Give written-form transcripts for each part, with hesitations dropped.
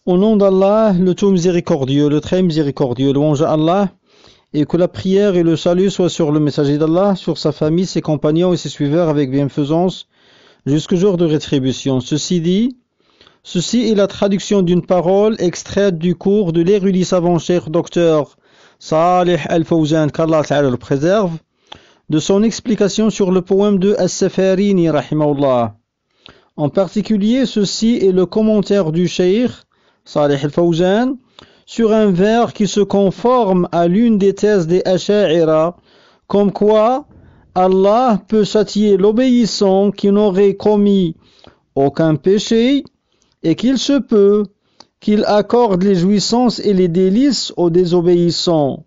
Au nom d'Allah, le tout miséricordieux, le très miséricordieux, louange à Allah, et que la prière et le salut soient sur le messager d'Allah, sur sa famille, ses compagnons et ses suiveurs avec bienfaisance, jusqu'au jour de rétribution. Ceci est la traduction d'une parole extraite du cours de l'érudit savant Cheikh Dr Salih Al-Fawzan, qu'Allah Ta'ala le préserve, de son explication sur le poème de As-Safarini, rahimahullah. En particulier, ceci est le commentaire du Cheikh Salih Al-Fawzan sur un vers qui se conforme à l'une des thèses des Asha'ira, comme quoi Allah peut châtier l'obéissant qui n'aurait commis aucun péché, et qu'il se peut qu'il accorde les jouissances et les délices aux désobéissants.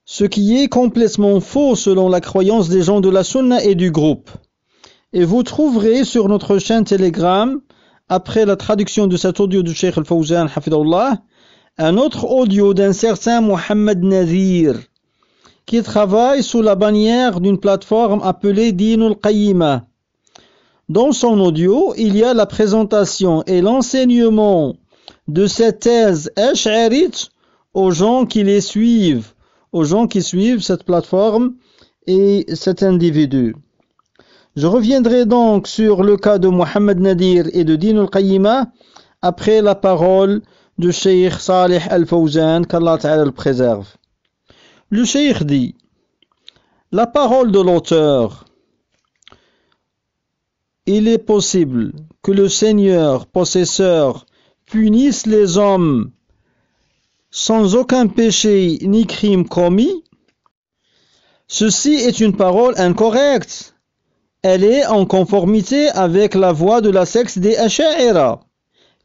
Ce qui est complètement faux selon la croyance des gens de la Sunna et du groupe. Et vous trouverez sur notre chaîne Telegram, après la traduction de cet audio du Cheikh Al-Fawzan, hafidahullah, un autre audio d'un certain Mohammed Nazir, qui travaille sous la bannière d'une plateforme appelée Dinul Qayyima. Dans son audio, il y a la présentation et l'enseignement de cette thèse ash'arite aux gens qui les suivent, aux gens qui suivent cette plateforme et cet individu. Je reviendrai donc sur le cas de Mohammed Nadir et de Dinul Qayyima après la parole de Cheikh Salih Al-Fawzan, qu'Allah Ta'ala le préserve. Le Cheikh dit: la parole de l'auteur. Il est possible que le Seigneur possesseur punisse les hommes sans aucun péché ni crime commis. Ceci est une parole incorrecte. Elle est en conformité avec la voie de la secte des Asha'ira,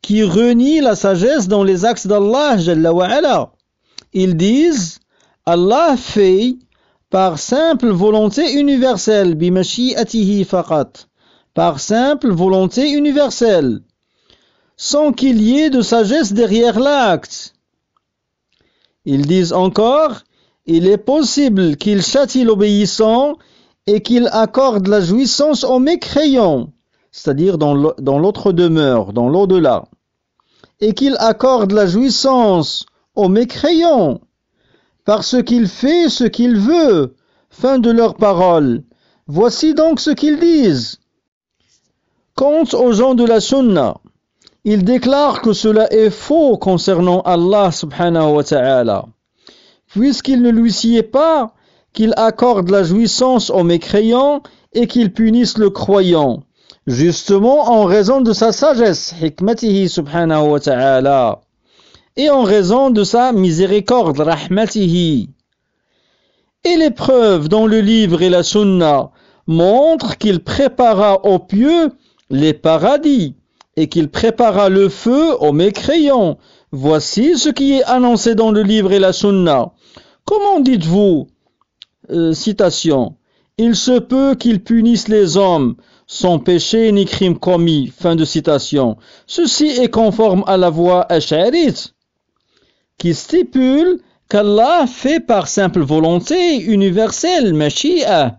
qui renie la sagesse dans les axes d'Allah Jalla wa Ala. Ils disent: Allah fait par simple volonté universelle, bimashi'atihi faqat, par simple volonté universelle, sans qu'il y ait de sagesse derrière l'acte. Ils disent encore: il est possible qu'il châtie l'obéissant et qu'il accorde la jouissance aux mécréants, c'est-à-dire dans l'autre demeure, dans l'au-delà, et qu'il accorde la jouissance aux mécréants, parce qu'il fait ce qu'il veut. Fin de leur parole. Voici donc ce qu'ils disent. Quant aux gens de la Sunna, ils déclarent que cela est faux concernant Allah subhanahu wa ta'ala, puisqu'il ne lui sied pas qu'il accorde la jouissance aux mécréants et qu'il punisse le croyant, justement en raison de sa sagesse, hikmatihi subhanahu wa ta'ala, et en raison de sa miséricorde, rahmatihi. Et les preuves dans le livre et la sunna montrent qu'il prépara aux pieux les paradis et qu'il prépara le feu aux mécréants. Voici ce qui est annoncé dans le livre et la sunna. Comment dites-vous, citation, il se peut qu'il punisse les hommes sans péché ni crime commis, fin de citation. Ceci est conforme à la voie ash'arite, qui stipule qu'Allah fait par simple volonté universelle, mashi'a,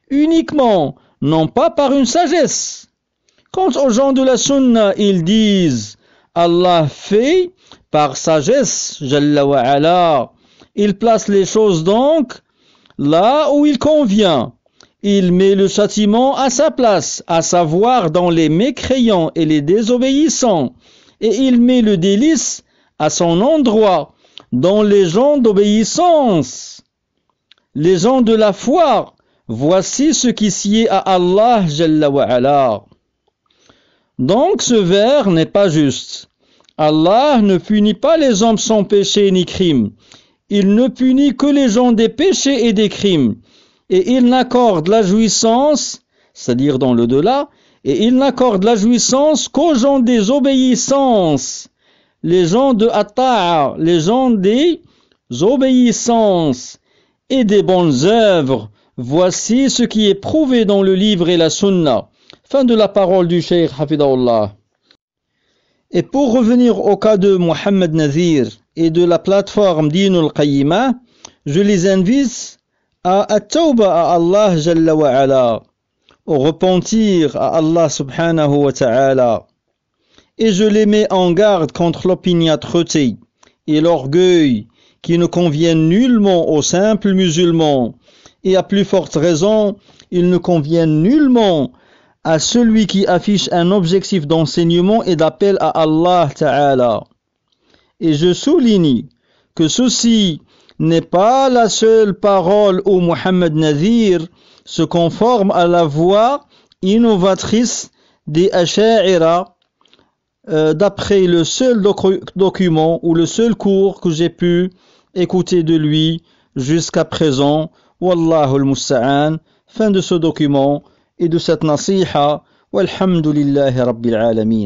uniquement, non pas par une sagesse. Quant aux gens de la sunna, ils disent: Allah fait par sagesse, Jalla wa Ala. Il place les choses donc là où il convient. Il met le châtiment à sa place, à savoir dans les mécréants et les désobéissants, et il met le délice à son endroit, dans les gens d'obéissance, les gens de la foi. Voici ce qui sied à Allah Jalla wa Ala. Donc ce vers n'est pas juste. Allah ne punit pas les hommes sans péché ni crime. Il ne punit que les gens des péchés et des crimes. Et il n'accorde la jouissance, c'est-à-dire dans le delà, et il n'accorde la jouissance qu'aux gens des obéissances, les gens de Atta'a, les gens des obéissances et des bonnes œuvres. Voici ce qui est prouvé dans le livre et la sunna. Fin de la parole du Cheikh Hafidahullah. Et pour revenir au cas de Mohammed Nazir et de la plateforme Dinul Qayyima, je les invite à at-tawba à Allah Jalla wa Ala, au repentir à Allah subhanahu wa ta'ala, et je les mets en garde contre l'opiniâtreté et l'orgueil qui ne conviennent nullement aux simples musulmans, et à plus forte raison, ils ne conviennent nullement à celui qui affiche un objectif d'enseignement et d'appel à Allah Ta'ala. Et je souligne que ceci n'est pas la seule parole où Muhammad Nadir se conforme à la voie innovatrice des Asha'ira, d'après le seul document ou le seul cours que j'ai pu écouter de lui jusqu'à présent. Wallahu al-musta'an. Fin de ce document et de cette nasiha. Walhamdulillahi rabbil alamin.